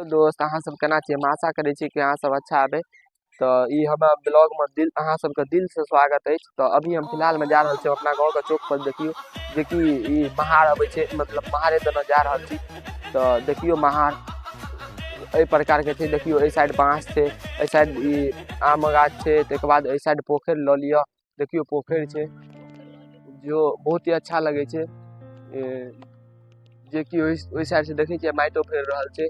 Hello दोस्त, अहाँ सब केना छी? हम आशा करै छी कि अहाँ सब अच्छा हेबै। तो ई हमरा ब्लॉग में दिल अहाँ सबके दिल से स्वागत है। तो अभी हम फिलहाल में जा रहल छी अपना गाँव के चौक पर। देखियो जे कि ई महार अबै छै, मतलब महारे दने जा रहल छी। तो देखियो महार एहि प्रकार के छै। देखियो एहि साइड बाँस छै, एहि साइड ई आम गाछ छै, तकर बाद एहि साइड पोखरि लऽ लिअ। देखियो पोखरि छै जो बहुत ही अच्छा लगे छै। जे कि ओहि साइड से देखै छियै माइटो फेर रहल छै।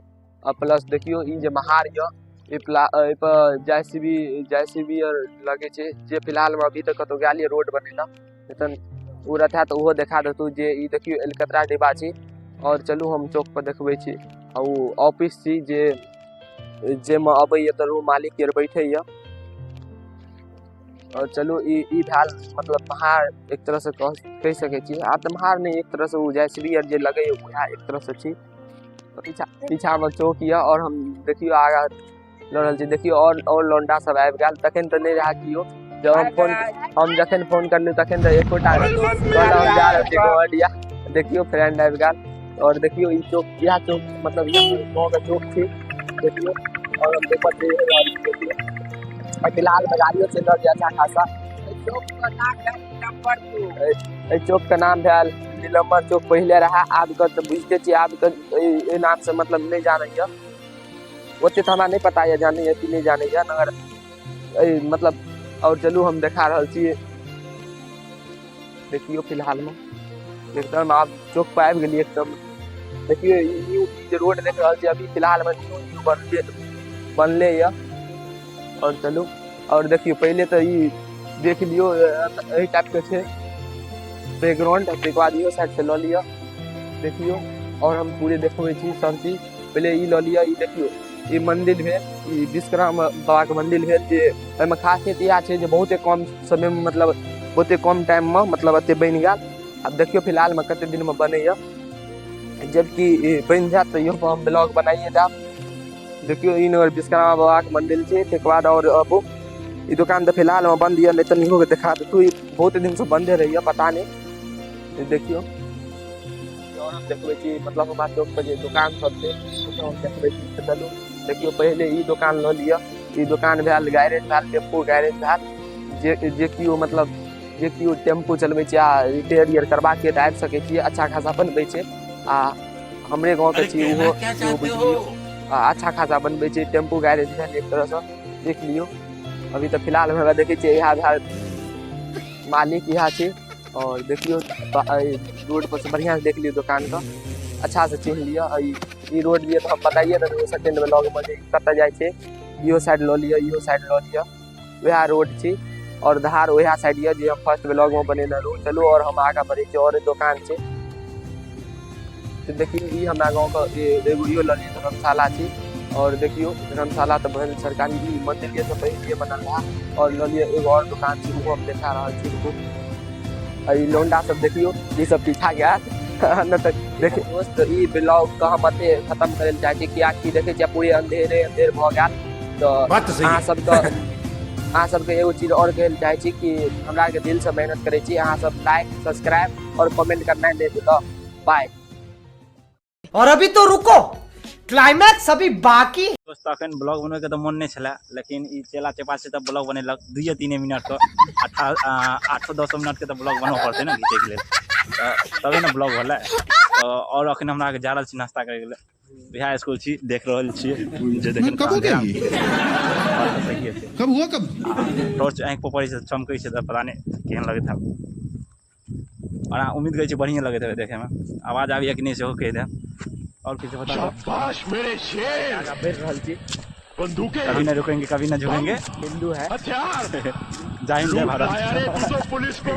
प्लस देखियो ई जे महार य ए पर जेसीबी लगे छै। जे फिलहाल में अभी तक कतौ गेलियै रोड बनेला तन उ रहता तो उहो देखा देतु। जे ई देखियो एलकतरा डिब्बा छी। और चलू हम चौक पर देखबै छी। आ उ ऑफिस छी जे में अबैया त मालिक आर बैठे या। और चलू ई भेल मतलब महार एक तरह से कह सके छी। आब त महार नहीं, एक तरह से उ जेसीबी आर जे लगे उहा एक तरह से छी। पीछा में चौक या और हम देखियो आगा लड़ रहल छी। देखियो और लौंडा सब आबि गेल। तखन त नहीं रहा कियो जब हम जखन फोन करलू तखन त एकोटा कहला हम जा रहल छी गोवड़िया। देखियो फ्रेंड आबि गेल। और देखियो ई चौक, यह चौक मतलब यह गाँव का चौक थी। देखियो और हम देखो फिलहाल में गाड़ियों चल रही है अच्छा खासा। चौक का नाम भेल नीलम्बर चौक पहले रहा। आब के तो बुझते छी, आब के नाम से मतलब नहीं जानैया ओते तो हमरा नहीं पता है, जाने कि नहीं जाने मगर मतलब। और चलू हम देखा रहल छी। देखियो फिलहाल में एकदम आप चौक पर आबि गेलिए एकदम। देखियो न्यू जे रोड देख रहल छी अभी फिलहाल में न्यू बनले या। और चलू और देखियो पहले तो ई देख लियो एही टाइप के छे बैकग्राउंड। के बाद इहो साइड से ल लिया देखियो। और हम पूरे देखबै छी सब चीज। पहले ई ल लिया। ई देखियो ई मंदिर भेल, ई विश्वकर्मा बाबा के मंदिर भेल। जे एमे खासियत यह छै जे बहुते कम समय में मतलब बहुते कम टाइम में मतलब एते बन गेल। अब देखियो फिलहाल में कते दिन में बनैया, जबकि बन जात तो इहो हम ब्लॉग बनाइए देब। देखियो इन विश्वकर्मा बाबा के मंदिर छै। तकर बाद और अब ई दुकान तो फिलहाल में बंद है, नहीं तो इहो के दिखा देतु। बहुत दिन से बंदे रही है, पता नहीं। देखियो और हम देखबै छी मतलब हमारा चौक पर जे दुकान सब छै हम देखबै छी। चलू देखियो पहले ई दुकान ल लिया। ई दुकान भेल गैरेज भेल, टेम्पू गैरेज भेल। जे कियो मतलब जे कियो टेम्पू चलबै छै आ रिपेयर आर करबा के आबि सकै छी। अच्छा खासा बनबै छै आ हमरे गाँव के छी उहो बुझियो अच्छा खासा बनबै छै। टेम्पू गैरेज भेल एक तरह से देख लियो। अभी तो फिलहाल में देखे छियै यहाँ भेल मालिक यहाँ छै। और देखियो रोड पर से बढ़िया से देख लियो दुकान का, अच्छा से चिन्ह लिया। ई रोड दिए तो हम बताइए ना सेकंड ब्लॉग में कत जाए छे। इहो साइड लो लिया, इहो साइड लो लिया, वह रोड छी। और धार वह साइड ये जे हम फर्स्ट ब्लॉग में बनेने रहूँ। चलू और हम आगा बढ़े छी और दुकान छे। तो देखियो ई हमरा गाँव का एगो इहो लो लिया धर्मशाला छी। और देखियो धर्मशाला तो बहन सरकारी मंदिर ये सब पहले बनल रहा। और लो लिया एगो और दुकान छी, वो हम देखा रहल छी। लौंडा सब देखियो ये सब पीछा गया न तक देखियो दोस्त। ई ब्लॉग का हम अते खत्म करे चाहे छी कि देखे छी पूरे अंधेर भ गेल। तो अहाँ सबके एगो चीज और कहल चाहे छी कि हमरा के दिल से मेहनत करे छी। अहाँ सब लाइक सब्सक्राइब और कमेंट करना नहीं तो बाय। और अभी तो रुको, क्लाइमैक्स अभी बाकी। दोस्त अखन ब्लॉग बनबे के तो मन नहीं छला, लेकिन ई चेला चेपा से तो ब्लॉग बनेलक 2-3 मिनट के 8-10 मिनट के तो ब्लॉग बनबे पड़ते ना घीचे के लिए, तबे ना ब्लॉग होला। तो और अखन हमरा के जा रहल छी नाश्ता करे गेले। बिहार स्कूल छी, देख रहल छी जे देख कब हो गई कब हुआ कब टॉर्च आंख पर पड़ी से चमकै छै त पता नहीं केहन लगत है। और उम्मीद करै छी बढ़िया लगत है देखे में। आवाज आबैया कि नहीं सेहो कह दे। और किसी बता शाबाश मेरे शेर। आगा बढ़ रहल छी, बंदूकें कभी ना रुकेंगे कभी ना झुकेंगे। हिंदू है हथियार जय हिंद जय भारत। तो पुलिस को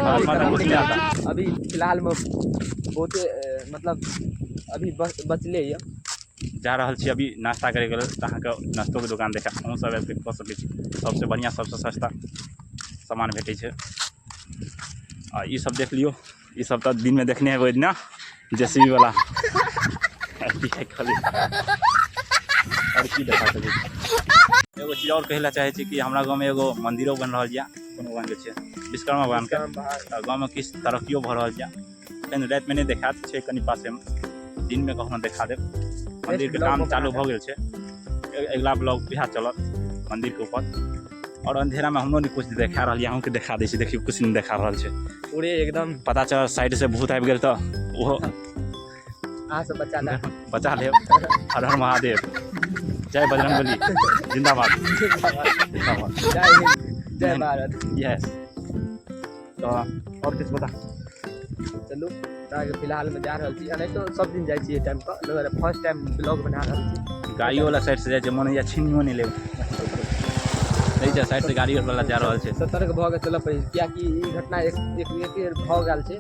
अभी फिलहाल में बहुत मतलब अभी बचले ये जा रहल छी अभी नाश्ता करे गेल। अहाँ के नाश्तो के दुकान देखा अहूँ सब आबि कऽ सकै छी। सबसे बढ़िया सबसे सस्ता सामान भेटै छै। आ ई सब देख लियो, ई सब तो दिन में देखने हेबै ना जेसीबी वाला। और की देखा सकै छी। एगो चीज और कहला चाहे छी कि हमरा गाँव में एगो मंदिरो बन रहल यऽ कोनो भगवान के छै, विश्वकर्मा भगवान के। गाँव में किछु तरक्कियो भऽ रहल यऽ। राति में नहीं देखात छै, कनि पासे में दिन में कखनो देखा देब। मंदिर के काम चालू भ गेल छै। अगला ब्लॉग बिहार चलत मंदिर के ऊपर। और अंधेरा में हमरो नहीं कुछ देखा रहा, अहूँ के देखा दै छी। देखियो कुछ नहीं देखा रहा छै, पूरे एकदम पता चल साइड से भूत आबि गेल तो वो अहाँ से बचा ले। बचा ले। हर हर महादेव, जय बजरंगबली, जिंदाबाद जिंदाबाद, जय हिंद जय भारत। यस। तो और किछ बता। चलू अहाँके फिलहाल में जा रहल छी, नहीं तो सब दिन जाइ छी टाइम पर, फर्स्ट टाइम ब्लॉग बना रहल छी। गाड़ियों वाला साइड से जाए मन या छीनियो नहीं ले, नहीं साइड से गाड़ी वाला जा रहल छै। सतर्क भऽ के चलऽ पड़ै, कियाकि ई घटना एक बेर भऽ गेल छै।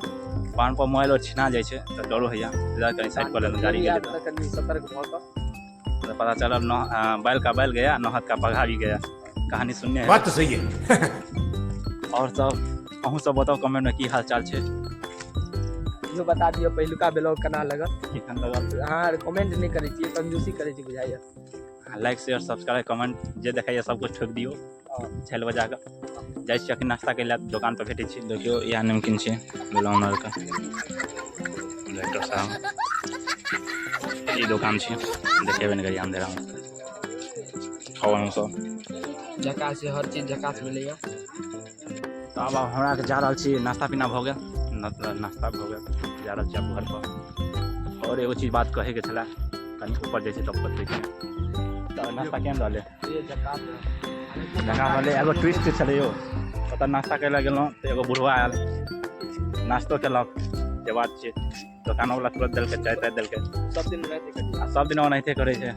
पान पर मोबाइल और छिना जाए छै तो डरो हैया, कहीं साइड पर ले गाड़ी गेले तो कनी सतर्क भऽ के तो पता चला बैल का बैल गया, नौहत का पगहा भी गया। कहानी सुनने हैं। बात तो सही है। और सब अहूँ सब बताओ कमेंट में की हाल चाल छै। इहो बता दियो पहिलुका ब्लॉग केना लागल। केहन लगल अहाँ कमेंट नहीं करै छियै, कंजूसी करै छी बुझाइए। लाइक शेयर सब्सक्राइब कमेंट जे देखाइए सब कुछ ठोक दियो। झेल बजा के जाइ छी अखन नाश्ता के लिए दुकान पर भेटै छी। देखियो यह नमकीन छै गुलाम का डॉक्टर साहब, ये दुकान छै देखेबे नहीं करिए अंधेरा में। खावन सब जकास से हर चीज जकास मिलैया। तो अब हमरा के जा रहल छी, नाश्ता पीना भऽ गेल, नाश्ता भऽ गेल, जा रहल छी अब घर पर। और एगो चीज बात कहे के छला, कनी ऊपर जाइ छै तब बतबै छी। तो नाश्ता केहन रहले? ये जकास जगह रहले एगो ट्विस्ट छलै यो। ओतऽ नाश्ता करै लए गेलहुँ तऽ एगो बुढ़वा आयल, नाश्तो केलक, जे बात छै दोकानवला तुरंत देलकै, चाय ताय देलकै। सब दिन रहते करी, आ सब दिन ओनाहिते करै छै,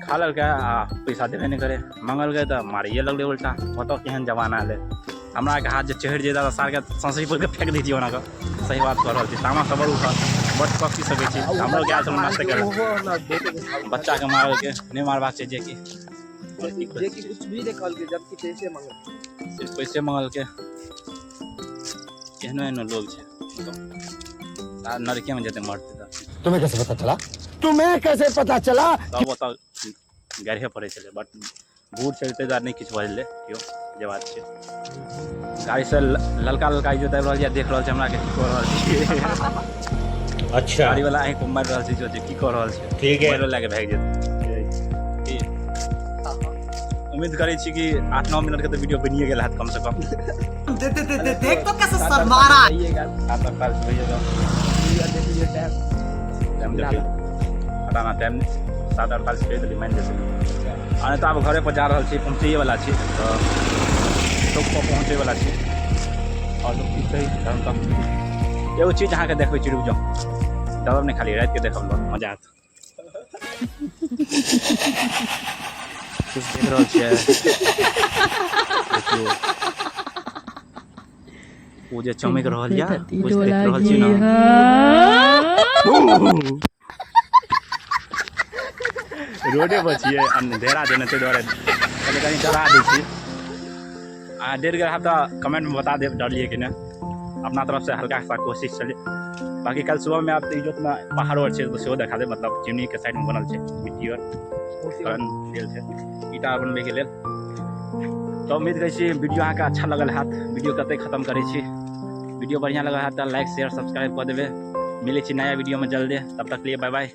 खा लेलकै आ पैसा देबे नहीं करे। मंगलकै तऽ मारिए लगलै उल्टा। बताओ केहन जमाना एलै। हमरा के हाथ जे चढ़ि जेता तऽ सार के संसरी पर के फेंक दैतियै ओना के। सही बात कह रहल छी, तामा खबर उठल बट पक्की सकै छी। हमरो के आयल नाश्ता केलक, बच्चा के मारे के नहीं मारबाक छै, जे कि कुछ भी देखल के जबकि पैसे मांगल, सिर्फ पैसे मंगल के। एहनो एहनो लोग छै, नरके में जेते मरते तऽ तुम्हें कैसे पता चला? तुम्हें कैसे पता चला? तब ओतऽ गढ़े पड़े छलै, बट बूढ़ छै ताहि दुआरे नहीं किछु बजलै केओ, जे बात छै। गाड़ी से ललका ललका जो देख रहल छै, देख रहल छै हमरा के की कऽ रहल छी। अच्छा, गाड़ी वाला अहीं को मारि रहल छै, जो की कऽ रहल छै। ठीक है, मोबाइल लए के भागि जेतै। उम्मीद करै छी कि 8-9 मिनट के तो वीडियो बनिए गेल हैत कम से कम। देख तो कैसे शर्मा रहा है। ये गाल 7:48 बजे ये देखिए टाइम देखिए पता टाइम 7:48 कहि देली मान जैसे। आ नहीं तो अब घरे पर जा रहल छी, पहुँचे वाला छी, तो चौक पर पहुँचे वाला छी। और लोग की कही तक एगो चीज अहाँके देखबै छी, रुक जाओ, डरब नहीं, खाली रात के देखब लोग मजा आत। कुछ देख रहल छियै, देखियो वो जे चमक रहल या, कुछ देख रहल छी ना। रोडे पर छियै, अंधेरा छै ने, ताहि दुआरे कनी डरा दै छी। अहाँ डर गेल हैब तऽ कमेंट में बता देब डरलियै कि नहि। अपना तरफ से हल्का सा कोशिश चले। बाकी कल सुबह में आप इजोत में पहाड़ो और तो सेहो देखा दे, मतलब चिमनी के साइड में बनल छै मिट्टी और देल छै ईटा बनबे के लेल। तो उम्मीद करै छी वीडियो अहाँके अच्छा लगल हैत। वीडियो कतै खत्म करै छी। वीडियो बढ़िया लगल हैत तऽ लाइक शेयर सब्सक्राइब कऽ देबै। मिलै छी नया वीडियो में जल्दी, तब तक लिए बाय बाय।